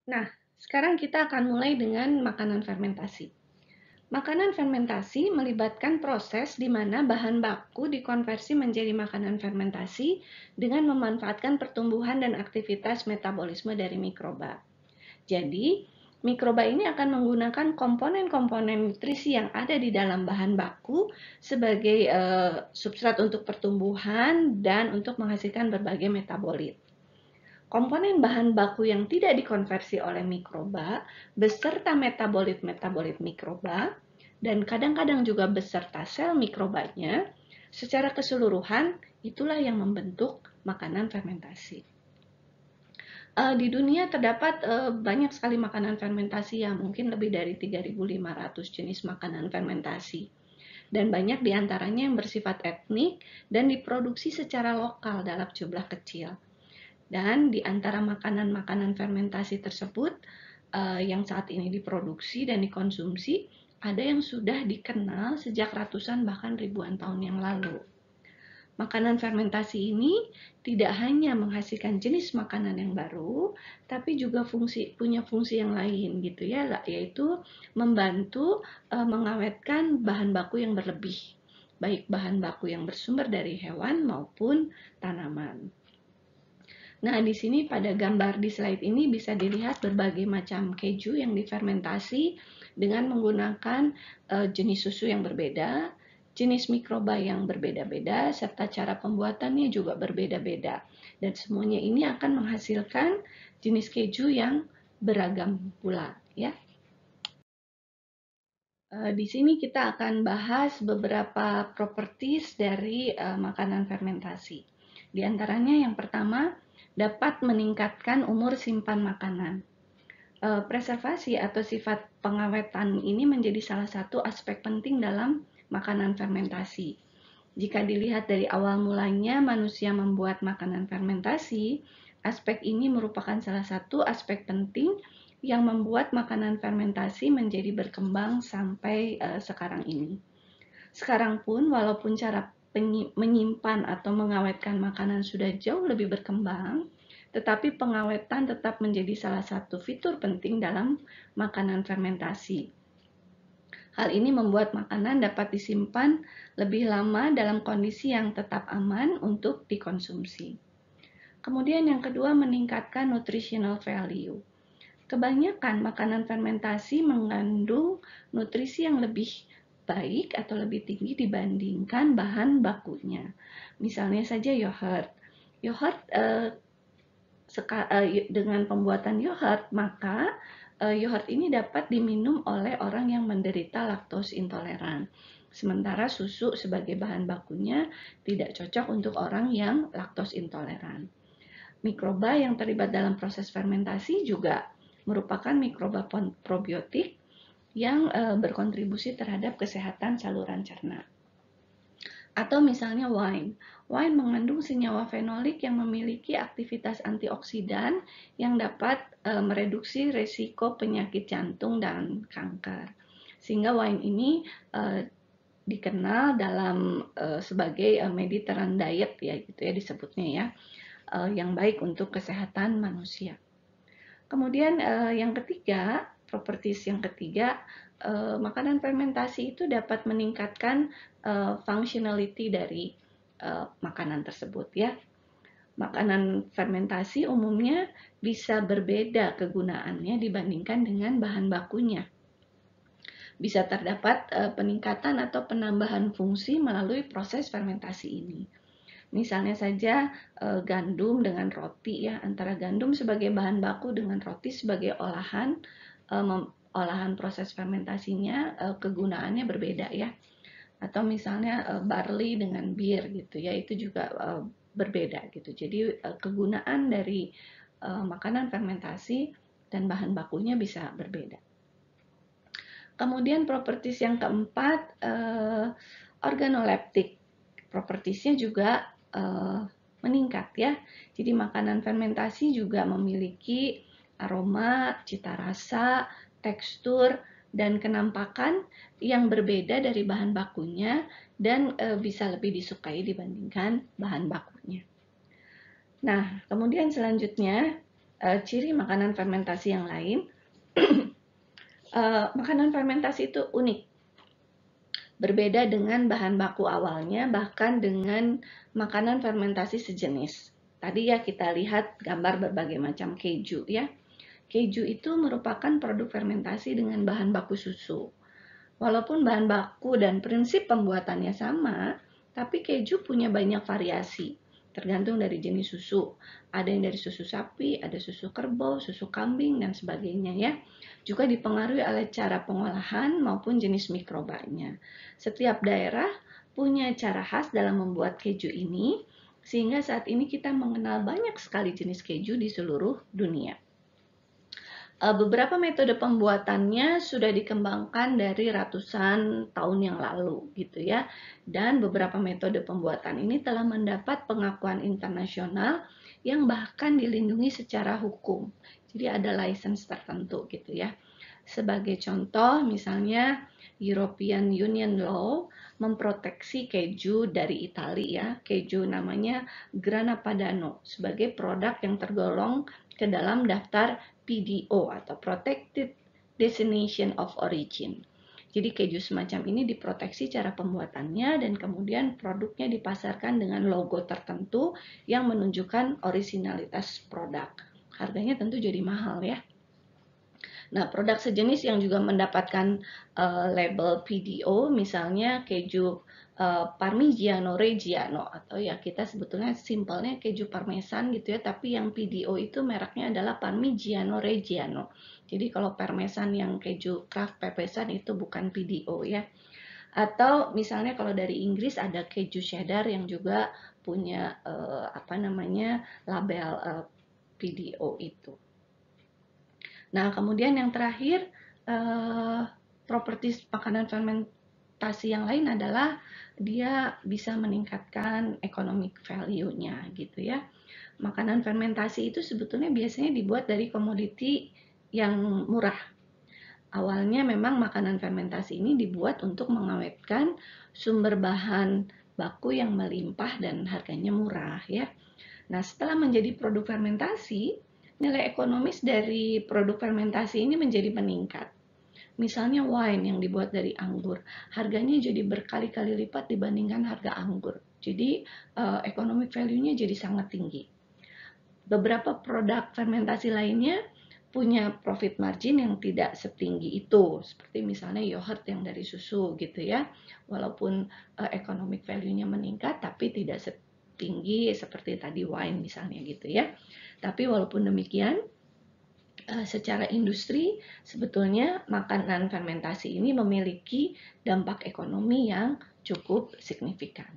Nah, sekarang kita akan mulai dengan makanan fermentasi. Makanan fermentasi melibatkan proses di mana bahan baku dikonversi menjadi makanan fermentasi dengan memanfaatkan pertumbuhan dan aktivitas metabolisme dari mikroba. Jadi, mikroba ini akan menggunakan komponen-komponen nutrisi yang ada di dalam bahan baku sebagai substrat untuk pertumbuhan dan untuk menghasilkan berbagai metabolit. Komponen bahan baku yang tidak dikonversi oleh mikroba beserta metabolit-metabolit mikroba dan kadang-kadang juga beserta sel mikrobanya, secara keseluruhan itulah yang membentuk makanan fermentasi. Di dunia terdapat banyak sekali makanan fermentasi, ya mungkin lebih dari 3.500 jenis makanan fermentasi. Dan banyak diantaranya yang bersifat etnik dan diproduksi secara lokal dalam jumlah kecil. Dan di antara makanan-makanan fermentasi tersebut yang saat ini diproduksi dan dikonsumsi, ada yang sudah dikenal sejak ratusan bahkan ribuan tahun yang lalu. Makanan fermentasi ini tidak hanya menghasilkan jenis makanan yang baru, tapi juga punya fungsi yang lain gitu ya, yaitu membantu mengawetkan bahan baku yang berlebih, baik bahan baku yang bersumber dari hewan maupun tanaman. Nah, di sini pada gambar di slide ini bisa dilihat berbagai macam keju yang difermentasi dengan menggunakan jenis susu yang berbeda, jenis mikroba yang berbeda-beda, serta cara pembuatannya juga berbeda-beda. Dan semuanya ini akan menghasilkan jenis keju yang beragam pula, ya. Di sini kita akan bahas beberapa properties dari makanan fermentasi. Di antaranya yang pertama, dapat meningkatkan umur simpan makanan. Preservasi atau sifat pengawetan ini menjadi salah satu aspek penting dalam makanan fermentasi. Jika dilihat dari awal mulanya manusia membuat makanan fermentasi, aspek ini merupakan salah satu aspek penting yang membuat makanan fermentasi menjadi berkembang sampai sekarang ini. Sekarang pun, walaupun cara menyimpan atau mengawetkan makanan sudah jauh lebih berkembang, tetapi pengawetan tetap menjadi salah satu fitur penting dalam makanan fermentasi. Hal ini membuat makanan dapat disimpan lebih lama dalam kondisi yang tetap aman untuk dikonsumsi. Kemudian yang kedua, meningkatkan nutritional value. Kebanyakan makanan fermentasi mengandung nutrisi yang lebih baik atau lebih tinggi dibandingkan bahan bakunya. Misalnya saja yogurt. Yogurt dengan pembuatan yogurt, maka yogurt ini dapat diminum oleh orang yang menderita laktose intoleran. Sementara susu sebagai bahan bakunya tidak cocok untuk orang yang laktose intoleran. Mikroba yang terlibat dalam proses fermentasi juga merupakan mikroba probiotik yang berkontribusi terhadap kesehatan saluran cerna. Atau misalnya wine. Wine mengandung senyawa fenolik yang memiliki aktivitas antioksidan yang dapat mereduksi resiko penyakit jantung dan kanker. Sehingga wine ini dikenal dalam sebagai Mediterranean diet ya gitu ya disebutnya ya, yang baik untuk kesehatan manusia. Kemudian yang ketiga, properties yang ketiga, makanan fermentasi itu dapat meningkatkan functionality dari makanan tersebut ya. Makanan fermentasi umumnya bisa berbeda kegunaannya dibandingkan dengan bahan bakunya. Bisa terdapat peningkatan atau penambahan fungsi melalui proses fermentasi ini. Misalnya saja gandum dengan roti ya, antara gandum sebagai bahan baku dengan roti sebagai olahan proses fermentasinya kegunaannya berbeda ya. Atau misalnya barley dengan bir gitu ya, itu juga berbeda gitu. Jadi kegunaan dari makanan fermentasi dan bahan bakunya bisa berbeda. Kemudian properties yang keempat, organoleptik. Propertiesnya juga meningkat ya. Jadi makanan fermentasi juga memiliki aroma, cita rasa, tekstur, dan kenampakan yang berbeda dari bahan bakunya dan bisa lebih disukai dibandingkan bahan bakunya. Nah, kemudian selanjutnya ciri makanan fermentasi yang lain, makanan fermentasi itu unik. Berbeda dengan bahan baku awalnya, bahkan dengan makanan fermentasi sejenis. Tadi ya kita lihat gambar berbagai macam keju ya. Keju itu merupakan produk fermentasi dengan bahan baku susu. Walaupun bahan baku dan prinsip pembuatannya sama, tapi keju punya banyak variasi, tergantung dari jenis susu. Ada yang dari susu sapi, ada susu kerbau, susu kambing, dan sebagainya ya. Juga dipengaruhi oleh cara pengolahan maupun jenis mikrobanya. Setiap daerah punya cara khas dalam membuat keju ini, sehingga saat ini kita mengenal banyak sekali jenis keju di seluruh dunia. Beberapa metode pembuatannya sudah dikembangkan dari ratusan tahun yang lalu gitu ya. Dan beberapa metode pembuatan ini telah mendapat pengakuan internasional yang bahkan dilindungi secara hukum. Jadi ada license tertentu gitu ya. Sebagai contoh misalnya European Union Law memproteksi keju dari Italia ya, keju namanya Grana Padano sebagai produk yang tergolong ke dalam daftar PDO atau Protected Destination of Origin. Jadi keju semacam ini diproteksi cara pembuatannya dan kemudian produknya dipasarkan dengan logo tertentu yang menunjukkan orisinalitas produk. Harganya tentu jadi mahal ya. Nah, produk sejenis yang juga mendapatkan label PDO, misalnya keju Parmigiano Reggiano, atau ya kita sebetulnya simpelnya keju parmesan gitu ya, tapi yang PDO itu mereknya adalah Parmigiano Reggiano. Jadi kalau parmesan yang keju craft pepesan itu bukan PDO ya. Atau misalnya kalau dari Inggris ada keju cheddar yang juga punya label PDO itu. Nah, kemudian yang terakhir, properti makanan fermentasi yang lain adalah dia bisa meningkatkan economic value-nya gitu ya. Makanan fermentasi itu sebetulnya biasanya dibuat dari komoditi yang murah. Awalnya memang makanan fermentasi ini dibuat untuk mengawetkan sumber bahan baku yang melimpah dan harganya murah ya. Nah, setelah menjadi produk fermentasi, nilai ekonomis dari produk fermentasi ini menjadi meningkat. Misalnya wine yang dibuat dari anggur, harganya jadi berkali-kali lipat dibandingkan harga anggur. Jadi economic value-nya jadi sangat tinggi. Beberapa produk fermentasi lainnya punya profit margin yang tidak setinggi itu, seperti misalnya yogurt yang dari susu gitu ya. Walaupun economic value-nya meningkat, tapi tidak tinggi seperti tadi wine misalnya gitu ya. Tapi walaupun demikian, secara industri sebetulnya makanan fermentasi ini memiliki dampak ekonomi yang cukup signifikan.